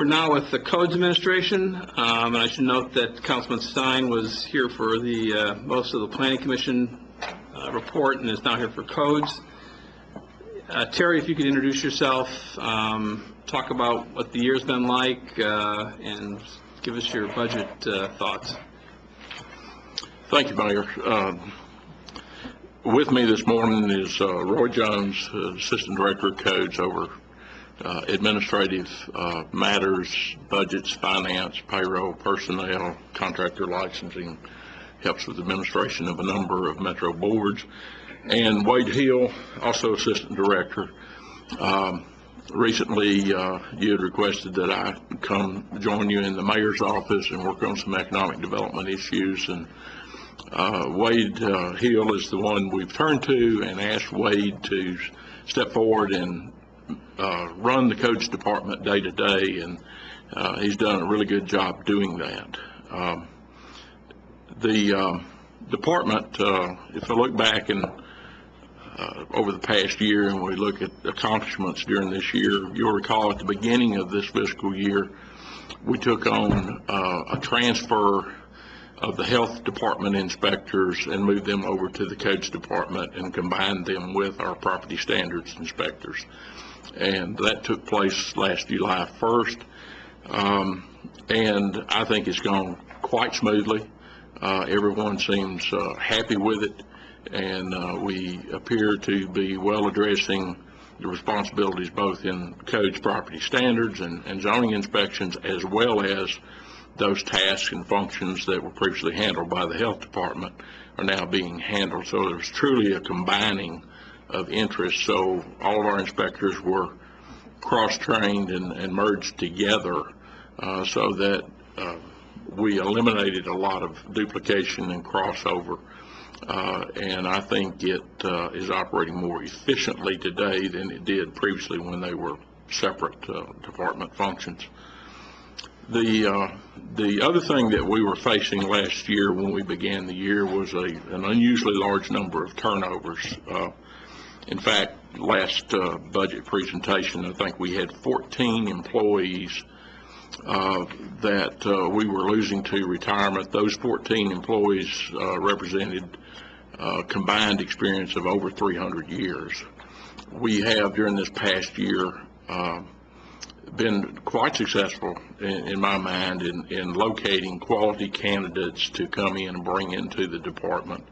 We're now with the Codes Administration, and I should note that Councilman Stein was here for the most of the Planning Commission report and is now here for Codes. Terry, if you could introduce yourself, talk about what the year's been like, and give us your budget thoughts. Thank you, Mayor. With me this morning is Roy Jones, Assistant Director of Codes over administrative matters, budgets, finance, payroll, personnel, contractor licensing, helps with administration of a number of metro boards, and Wade Hill, also Assistant Director. Recently, you had requested that I come join you in the Mayor's office and work on some economic development issues, and Wade Hill is the one we've turned to and asked Wade to step forward and run the Codes Department day to day, and he's done a really good job doing that. The department, if I look back and over the past year and we look at accomplishments during this year, you'll recall at the beginning of this fiscal year, we took on a transfer of the health department inspectors and moved them over to the Codes Department and combined them with our property standards inspectors. And that took place last July 1st. And I think it's gone quite smoothly. Everyone seems happy with it, and we appear to be well addressing the responsibilities both in Codes property standards and zoning inspections, as well as those tasks and functions that were previously handled by the health department are now being handled. So there's truly a combining of interests. So all of our inspectors were cross-trained and merged together so that we eliminated a lot of duplication and crossover. And I think it is operating more efficiently today than it did previously when they were separate department functions. The other thing that we were facing last year when we began the year was an unusually large number of turnovers. In fact, last budget presentation, I think we had 14 employees that we were losing to retirement. Those 14 employees represented combined experience of over 300 years. We have, during this past year, been quite successful, in my mind, in locating quality candidates to come in and bring into the department.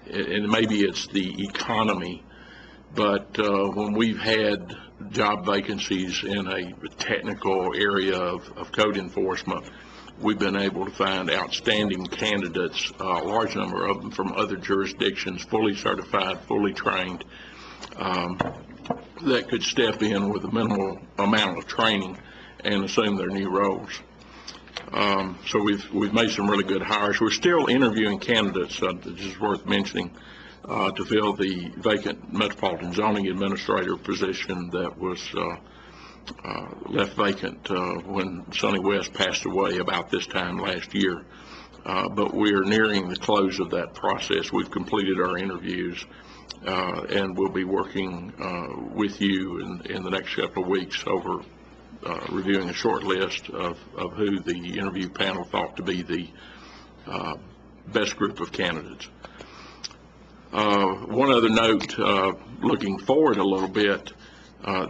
And maybe it's the economy, but when we've had job vacancies in a technical area of code enforcement, we've been able to find outstanding candidates, a large number of them from other jurisdictions, fully certified, fully trained, that could step in with a minimal amount of training and assume their new roles. So we've made some really good hires. We're still interviewing candidates, this is worth mentioning, to fill the vacant Metropolitan Zoning Administrator position that was left vacant when Sonny West passed away about this time last year. But we are nearing the close of that process. We've completed our interviews, and we'll be working with you in the next couple of weeks over reviewing a short list of who the interview panel thought to be the best group of candidates. One other note, looking forward a little bit,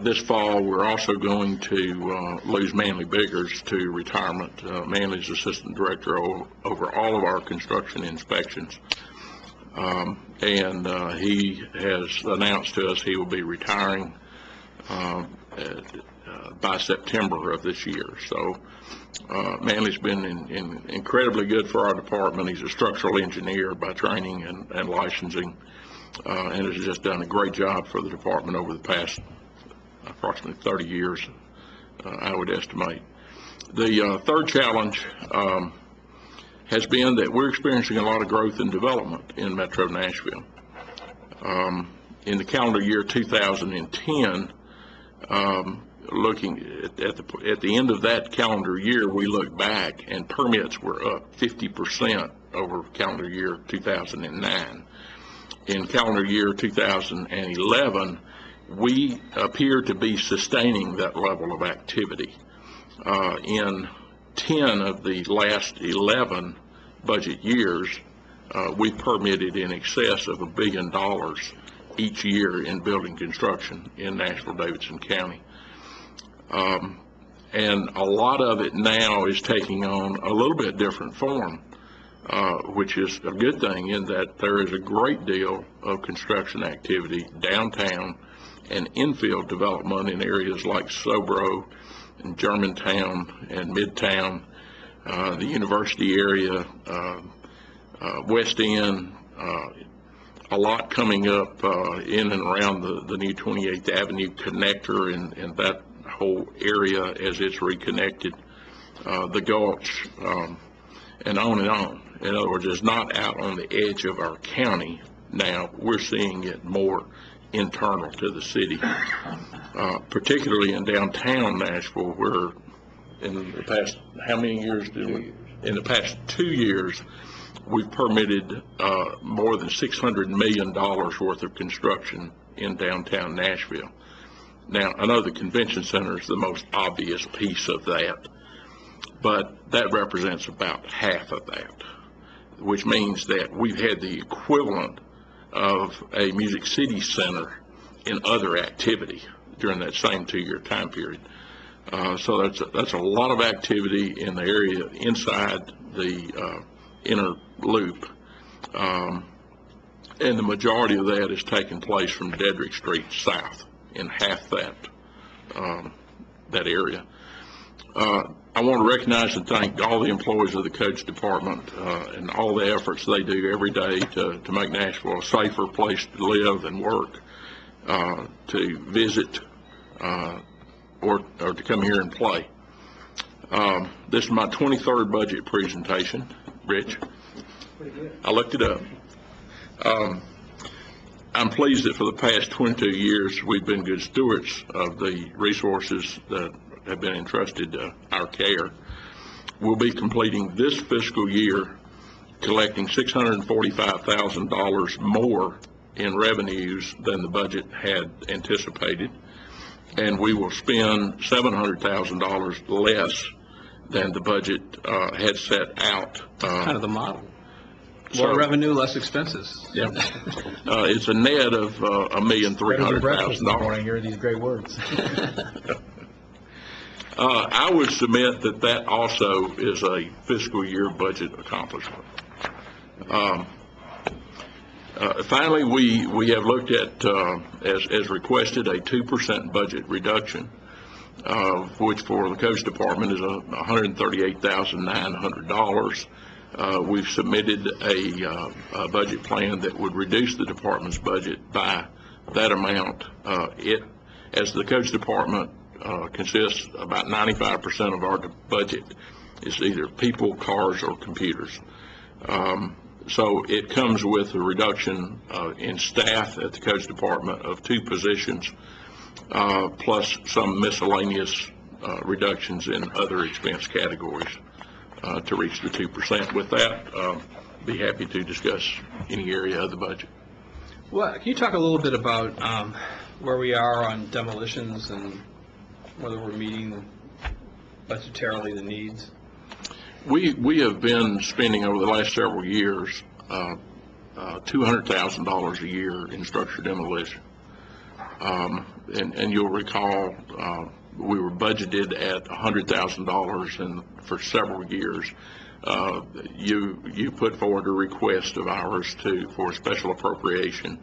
this fall we're also going to lose Manley Biggers to retirement. Manley's Assistant Director over all of our construction inspections. And he has announced to us he will be retiring by September of this year. So Manley's been incredibly good for our department. He's a structural engineer by training and licensing, and has just done a great job for the department over the past approximately 30 years, I would estimate. The third challenge has been that we're experiencing a lot of growth and development in Metro Nashville. In the calendar year 2010, looking at the end of that calendar year, we look back and permits were up 50% over calendar year 2009. In calendar year 2011, we appear to be sustaining that level of activity. In 10 of the last 11 budget years, we permitted in excess of $1 billion each year in building construction in Nashville-Davidson County. And a lot of it now is taking on a little bit different form, which is a good thing in that there is a great deal of construction activity downtown and infill development in areas like Sobro and Germantown and Midtown, the university area, West End, a lot coming up in and around the new 28th Avenue connector and that whole area as it's reconnected, the Gulch, and on and on. In other words, it's not out on the edge of our county now. We're seeing it more internal to the city, particularly in downtown Nashville, where in the past, how many years in the past 2 years, we've permitted more than $600 million worth of construction in downtown Nashville. Now, I know the convention center is the most obvious piece of that, but that represents about half of that, which means that we've had the equivalent of a Music City Center in other activity during that same 2-year time period. So that's a lot of activity in the area inside the inner loop, and the majority of that is taking place from Dedrick Street south in half that area. I want to recognize and thank all the employees of the Codes Department and all the efforts they do every day to make Nashville a safer place to live and work, to visit, or to come here and play. This is my 23rd budget presentation, Rich. Pretty good. I looked it up. I'm pleased that for the past 22 years we've been good stewards of the resources that have been entrusted to our care. We'll be completing this fiscal year collecting $645,000 more in revenues than the budget had anticipated, and we will spend $700,000 less than the budget had set out. Kind of the model. So- More revenue, less expenses. Yeah. It's a net of $1,300,000. Hear these great words. I would submit that also is a fiscal year budget accomplishment. Finally, we have looked at, as requested, a 2% budget reduction, which for the Coast Department is $138,900. We've submitted a budget plan that would reduce the department's budget by that amount. As the Coast Department consists, about 95% of our budget is either people, cars, or computers. So it comes with a reduction in staff at the Coast Department of 2 positions, plus some miscellaneous reductions in other expense categories to reach the 2%. With that, be happy to discuss any area of the budget. Well, can you talk a little bit about where we are on demolitions and whether we're meeting budgetarily the needs? We have been spending over the last several years $200,000 a year in structural demolition. And you'll recall we were budgeted at $100,000, and for several years you put forward a request of ours for a special appropriation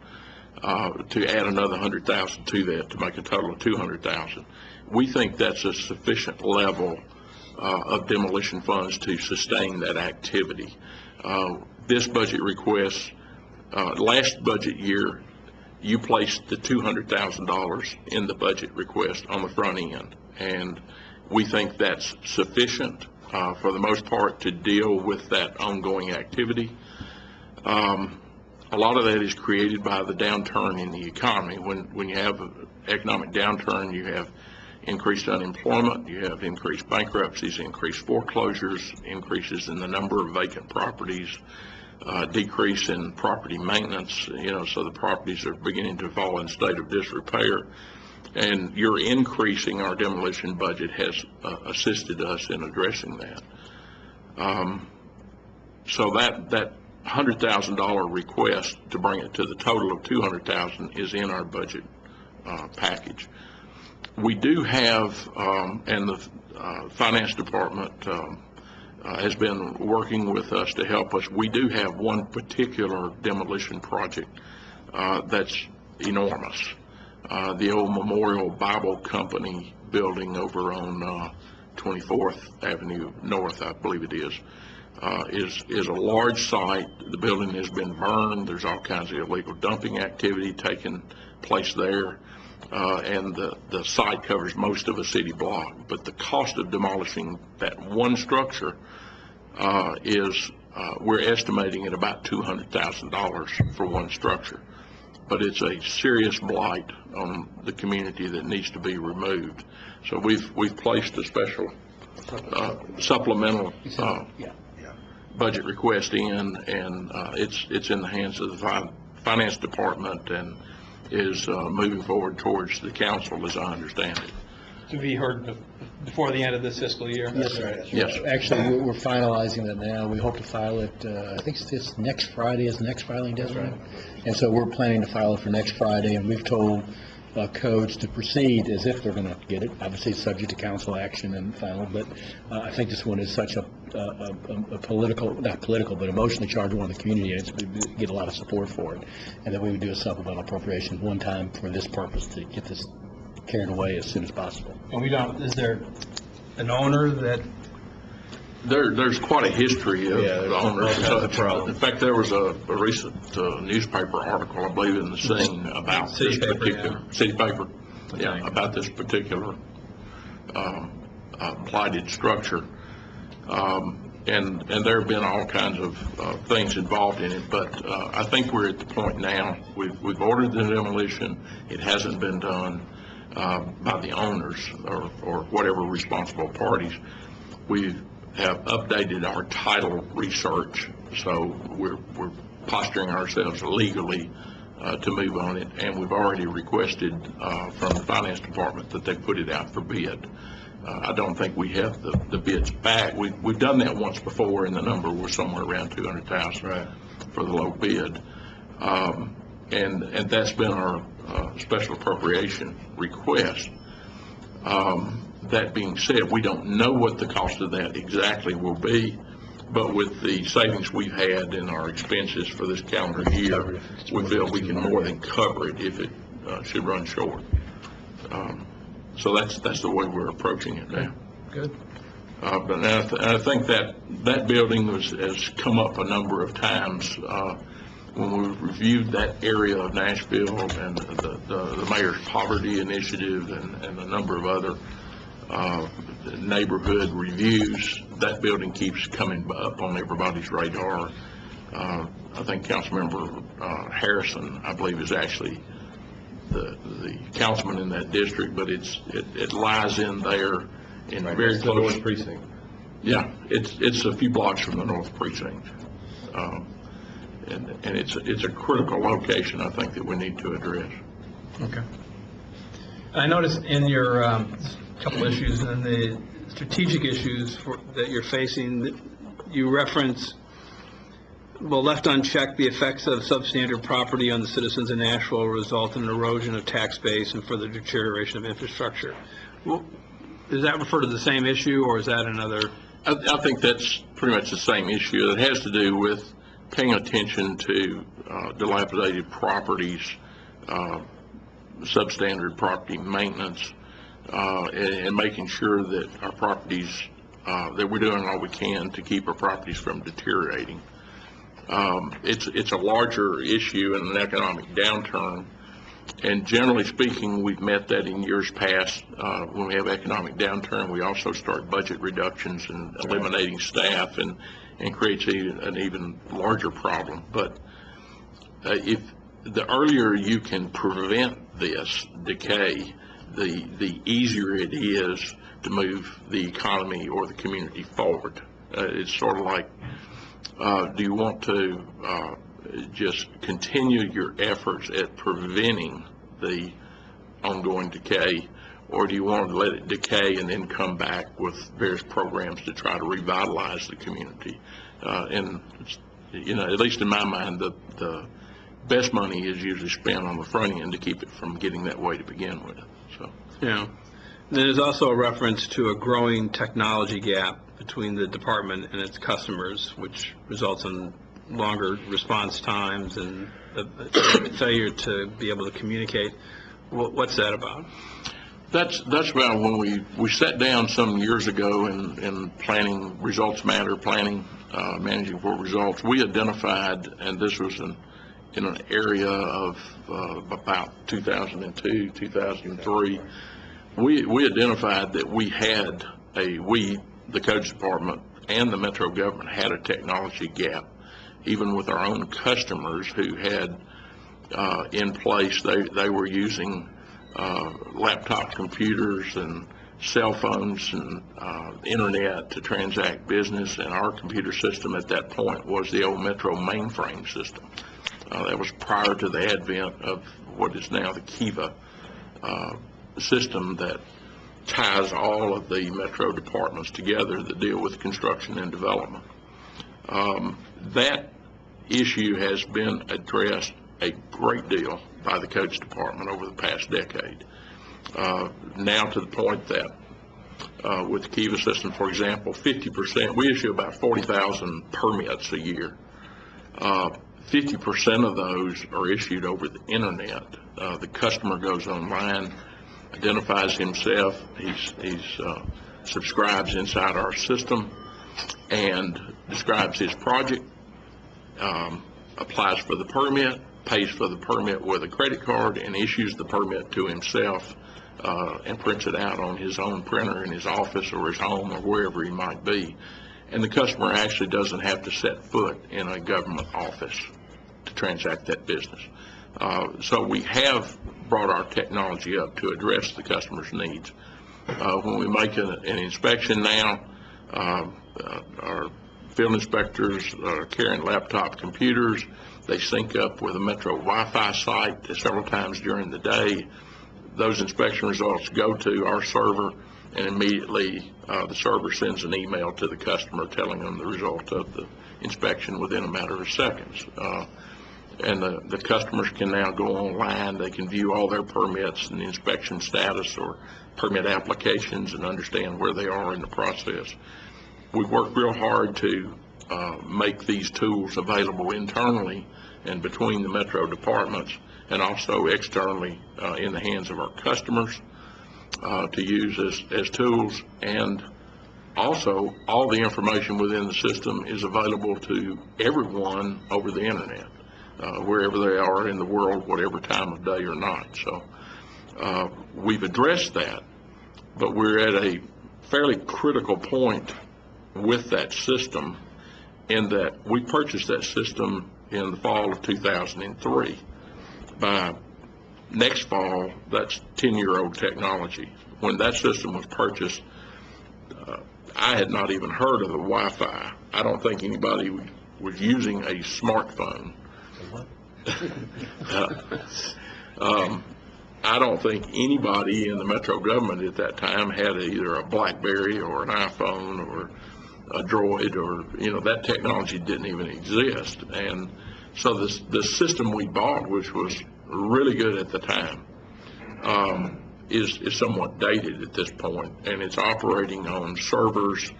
to add another $100,000 to that to make a total of $200,000. We think that's a sufficient level of demolition funds to sustain that activity. This budget request, last budget year, you placed the $200,000 in the budget request on the front end, and we think that's sufficient for the most part to deal with that ongoing activity. A lot of that is created by the downturn in the economy. When you have an economic downturn, you have increased unemployment, you have increased bankruptcies, increased foreclosures, increases in the number of vacant properties, decrease in property maintenance, so the properties are beginning to fall in state of disrepair. And your increasing our demolition budget has assisted us in addressing that. So that $100,000 request to bring it to the total of $200,000 is in our budget package. We do have, and the finance department has been working with us to help us. We do have one particular demolition project that's enormous. The old Memorial Bible Company building over on 24th Avenue North, I believe it is a large site. The building has been burned. There's all kinds of illegal dumping activity taking place there. And the site covers most of a city block. But the cost of demolishing that one structure we're estimating at about $200,000 for one structure. But it's a serious blight on the community that needs to be removed. So we've placed a special supplemental budget request in, and it's in the hands of the finance department and is moving forward towards the council, as I understand it. To be heard before the end of this fiscal year? Yes, sir. Yes. Actually, we're finalizing that now. We hope to file it, I think it's this next Friday is the next filing deadline. And so we're planning to file it for next Friday, and we've told codes to proceed as if they're going to get it. Obviously, it's subject to council action and final, but I think this one is such a political, not political, but emotionally charged one of the community, and we get a lot of support for it. And then we would do a supplemental appropriation one time for this purpose to get this carried away as soon as possible. And is there an owner that? There's quite a history of the owners. In fact, there was a recent newspaper article, I believe, in the Scene about City this paper, particular city paper, Okay. about this particular blighted structure. And there have been all kinds of things involved in it, but I think we're at the point now. We've ordered the demolition. It hasn't been done by the owners or whatever responsible parties. We have updated our title research, so we're posturing ourselves legally to move on it, and we've already requested from the finance department that they put it out for bid. I don't think we have the bids back. We've done that once before, and the number was somewhere around $200,000 for the low bid, and that's been our special appropriation request. That being said, we don't know what the cost of that exactly will be, but with the savings we've had in our expenses for this calendar year, we feel we can more than cover it if it should run short. So that's the way we're approaching it now. Good. But I think that building has come up a number of times when we reviewed that area of Nashville and the mayor's poverty initiative and a number of other neighborhood reviews. That building keeps coming up on everybody's radar. I think Councilmember Harrison, I believe, is actually the councilman in that district, but it lies in there in very close. The North Precinct. Yeah, it's a few blocks from the North Precinct, and it's a critical location, I think, that we need to address. Okay. I noticed in your couple issues and the strategic issues that you're facing, that you reference, well, left unchecked, the effects of substandard property on the citizens of Nashville will result in erosion of tax base and further deterioration of infrastructure. Well, does that refer to the same issue, or is that another? I think that's pretty much the same issue. It has to do with paying attention to dilapidated properties, substandard property maintenance, and making sure that our properties, that we're doing all we can to keep our properties from deteriorating. It's a larger issue in an economic downturn, and generally speaking, we've met that in years past. When we have economic downturn, we also start budget reductions and eliminating staff, and creates an even larger problem. But if the earlier you can prevent this decay, the easier it is to move the economy or the community forward. It's sort of like Do you want to just continue your efforts at preventing the ongoing decay, or do you want to let it decay and then come back with various programs to try to revitalize the community? And at least in my mind, the best money is usually spent on the front end to keep it from getting that way to begin with. So, Yeah. There's also a reference to a growing technology gap between the department and its customers, which results in longer response times and a failure to be able to communicate. What's that about? That's about when we sat down some years ago in planning, results matter planning, managing for results. We identified, and this was in an area of about 2002, 2003, we identified that the codes department and the metro government had a technology gap, even with our own customers who had in place, they were using laptop computers and cell phones and internet to transact business, and our computer system at that point was the old Metro mainframe system. That was prior to the advent of what is now the Kiva system that ties all of the Metro departments together that deal with construction and development. That issue has been addressed a great deal by the codes department over the past decade. Now to the point that with the Kiva system, for example, 50%, we issue about 40,000 permits a year. 50% of those are issued over the internet. The customer goes online, identifies himself, he subscribes inside our system and describes his project, applies for the permit, pays for the permit with a credit card, and issues the permit to himself and prints it out on his own printer in his office or his home or wherever he might be. And the customer actually doesn't have to set foot in a government office to transact that business. So we have brought our technology up to address the customer's needs. When we make an inspection now, our field inspectors are carrying laptop computers. They sync up with a Metro Wi-Fi site several times during the day. Those inspection results go to our server, and immediately the server sends an email to the customer telling them the result of the inspection within a matter of seconds. And the customers can now go online. They can view all their permits and the inspection status or permit applications and understand where they are in the process. We've worked real hard to make these tools available internally and between the Metro departments, and also externally in the hands of our customers to use as tools. And also, all the information within the system is available to everyone over the internet, wherever they are in the world, whatever time of day or night. So we've addressed that, but we're at a fairly critical point with that system in that we purchased that system in the fall of 2003. By next fall, that's 10-year-old technology. When that system was purchased, I had not even heard of the Wi-Fi. I don't think anybody was using a smartphone. I don't think anybody in the Metro government at that time had either a BlackBerry or an iPhone or a Droid, or that technology didn't even exist. And so the system we bought, which was really good at the time, is somewhat dated at this point, and it's operating on servers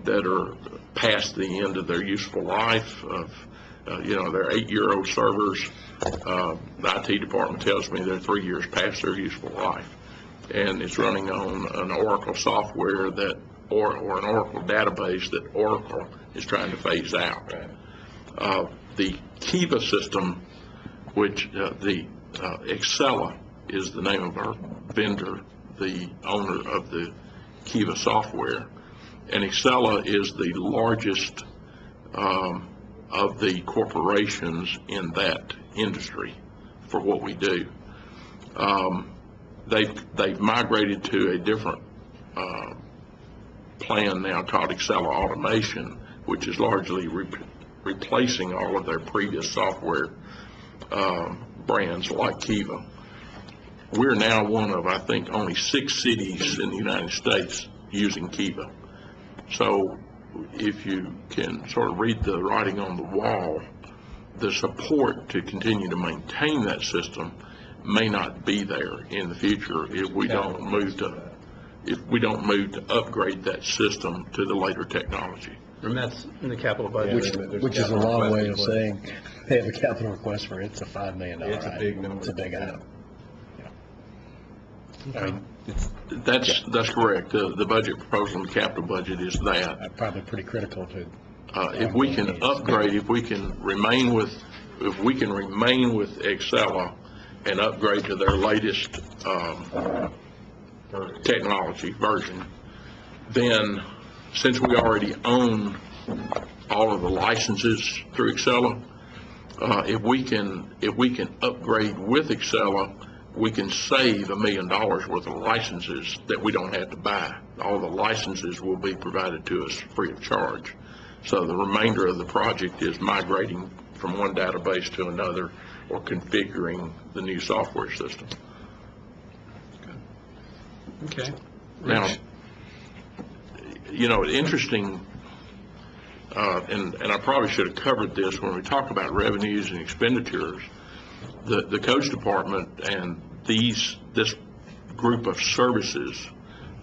that are past the end of their useful life. They're 8-year-old servers. The IT department tells me they're 3 years past their useful life, and it's running on an Oracle software or an Oracle database that Oracle is trying to phase out. The Kiva system, which the Excella is the name of our vendor, the owner of the Kiva software, and Excella is the largest of the corporations in that industry for what we do. They've migrated to a different plan now called Excella Automation, which is largely replacing all of their previous software brands like Kiva. We're now one of, I think, only 6 cities in the United States using Kiva. So if you can sort of read the writing on the wall, the support to continue to maintain that system may not be there in the future if we don't move to upgrade that system to the later technology. And that's in the capital budget. Which is a long way of saying they have a capital request for it's a $5 million. It's a big number. It's a big item. That's correct. The budget proposal in the capital budget is that. Probably pretty critical to. If we can upgrade, if we can remain with Excella and upgrade to their latest technology version, then since we already own all of the licenses through Excella, if we can upgrade with Excella, we can save $1 million worth of licenses that we don't have to buy. All the licenses will be provided to us free of charge. So the remainder of the project is migrating from one database to another or configuring the new software system. Okay. Now, interesting, and I probably should have covered this when we talk about revenues and expenditures. The codes department and this group of services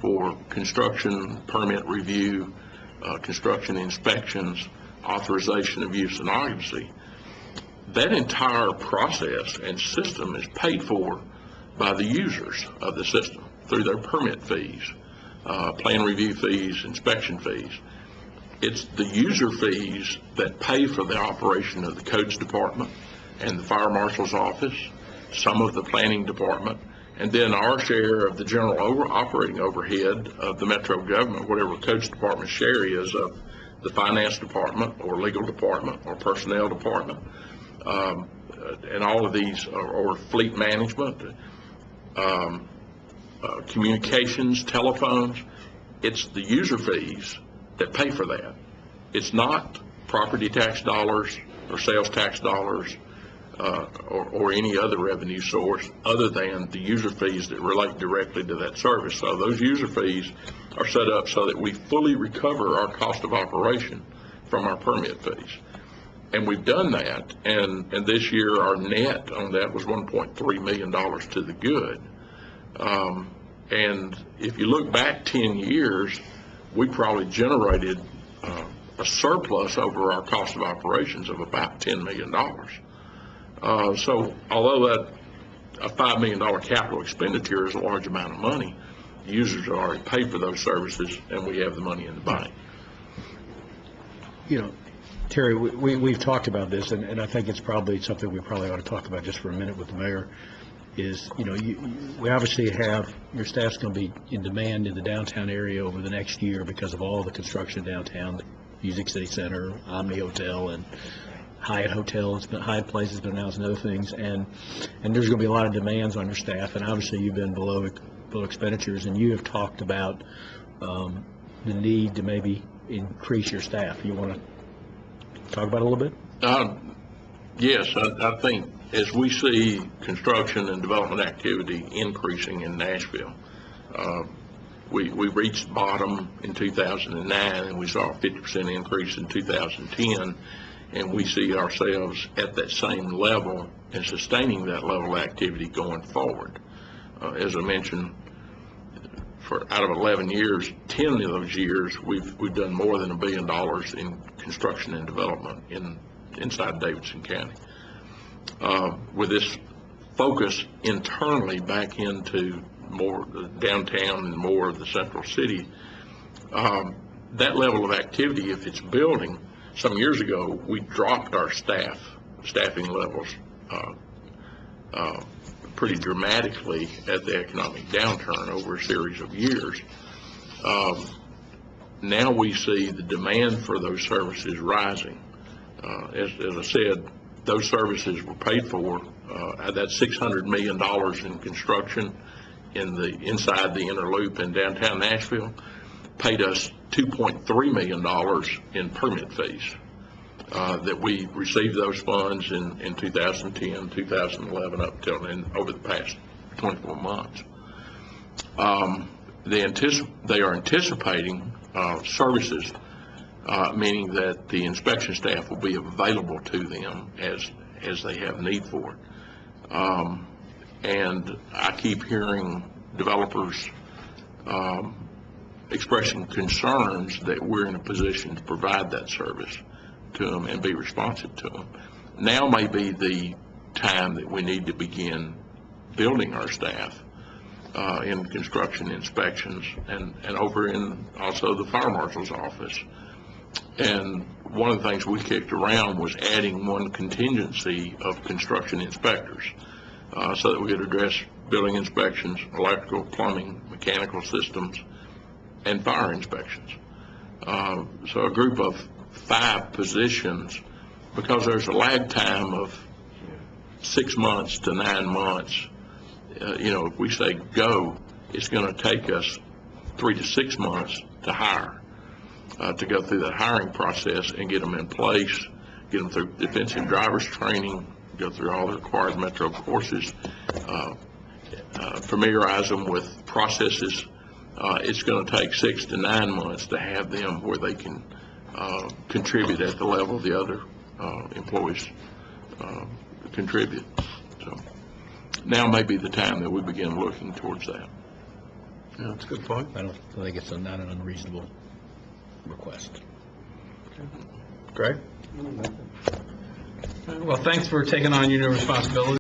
for construction permit review, construction inspections, authorization of use and occupancy, that entire process and system is paid for by the users of the system through their permit fees, plan review fees, inspection fees. It's the user fees that pay for the operation of the codes department and the fire marshal's office, some of the planning department, and then our share of the general operating overhead of the metro government, whatever codes department's share is of the finance department or legal department or personnel department, and all of these, or fleet management, communications, telephones. It's the user fees that pay for that. It's not property tax dollars or sales tax dollars or any other revenue source other than the user fees that relate directly to that service. So those user fees are set up so that we fully recover our cost of operation from our permit fees. And we've done that, and this year our net on that was $1.3 million to the good. And if you look back 10 years, we probably generated a surplus over our cost of operations of about $10 million. So although that a $5 million capital expenditure is a large amount of money, the users are already paid for those services, and we have the money in the bank. Terry, we've talked about this, and I think it's probably something we probably ought to talk about just for a minute with the mayor, is, we obviously have, your staff's going to be in demand in the downtown area over the next year because of all the construction downtown, the Music City Center, Omni Hotel, and Hyatt Hotel. Hyatt Place has been announced and other things, and there's going to be a lot of demands on your staff, and obviously you've been below expenditures, and you have talked about the need to maybe increase your staff. You want to talk about it a little bit? Yes, I think as we see construction and development activity increasing in Nashville, we reached bottom in 2009, and we saw a 50% increase in 2010, and we see ourselves at that same level and sustaining that level of activity going forward. As I mentioned, out of 11 years, 10 of those years, we've done more than $1 billion in construction and development inside Davidson County. With this focus internally back into more downtown and more of the central city, that level of activity, if it's building, some years ago we dropped our staffing levels pretty dramatically at the economic downturn over a series of years. Now we see the demand for those services rising. As I said, those services were paid for. That $600 million in construction inside the inner loop in downtown Nashville paid us $2.3 million in permit fees. that we received those funds in 2010, 2011, up till and over the past 24 months. They are anticipating services, meaning that the inspection staff will be available to them as they have need for it. And I keep hearing developers expressing concerns that we're in a position to provide that service to them and be responsive to them. Now may be the time that we need to begin building our staff in construction inspections and over in also the fire marshal's office. And one of the things we kicked around was adding one contingency of construction inspectors so that we could address building inspections, electrical, plumbing, mechanical systems, and fire inspections. So a group of 5 positions, because there's a lag time of 6 months to 9 months. If we say go, it's going to take us 3 to 6 months to hire, to go through that hiring process and get them in place, get them through defensive driver's training, go through all the required metro courses, familiarize them with processes. It's going to take 6 to 9 months to have them where they can contribute at the level the other employees contribute. So now may be the time that we begin looking towards that. Yeah, that's a good point. I don't think it's not an unreasonable request. Greg? Well, thanks for taking on your new responsibility.